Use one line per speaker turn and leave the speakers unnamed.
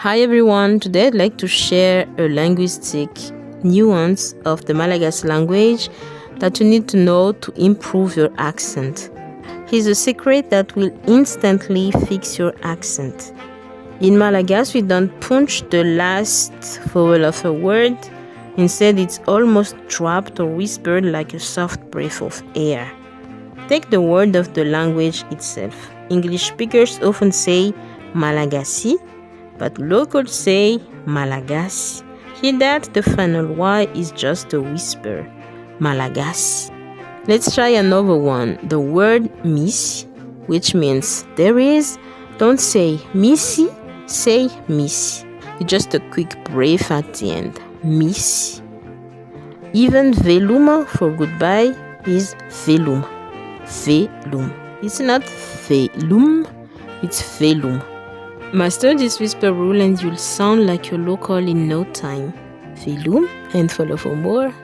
Hi everyone, today I'd like to share a linguistic nuance of the Malagasy language that you need to know to improve your accent. Here's a secret that will instantly fix your accent. In Malagasy, we don't punch the last vowel of a word. Instead, it's almost dropped or whispered like a soft breath of air. Take the word of the language itself. English speakers often say Malagasy, but locals say Malagasy. Hear that? The final Y is just a whisper. Malagasy. Let's try another one. The word miss, which means there is. Don't say missy, say miss. It's just a quick breath at the end. Miss. Even veluma for goodbye is velum. Velum. It's not velum, it's velum. Master this whisper rule and you'll sound like your local in no time. Velum, and follow for more.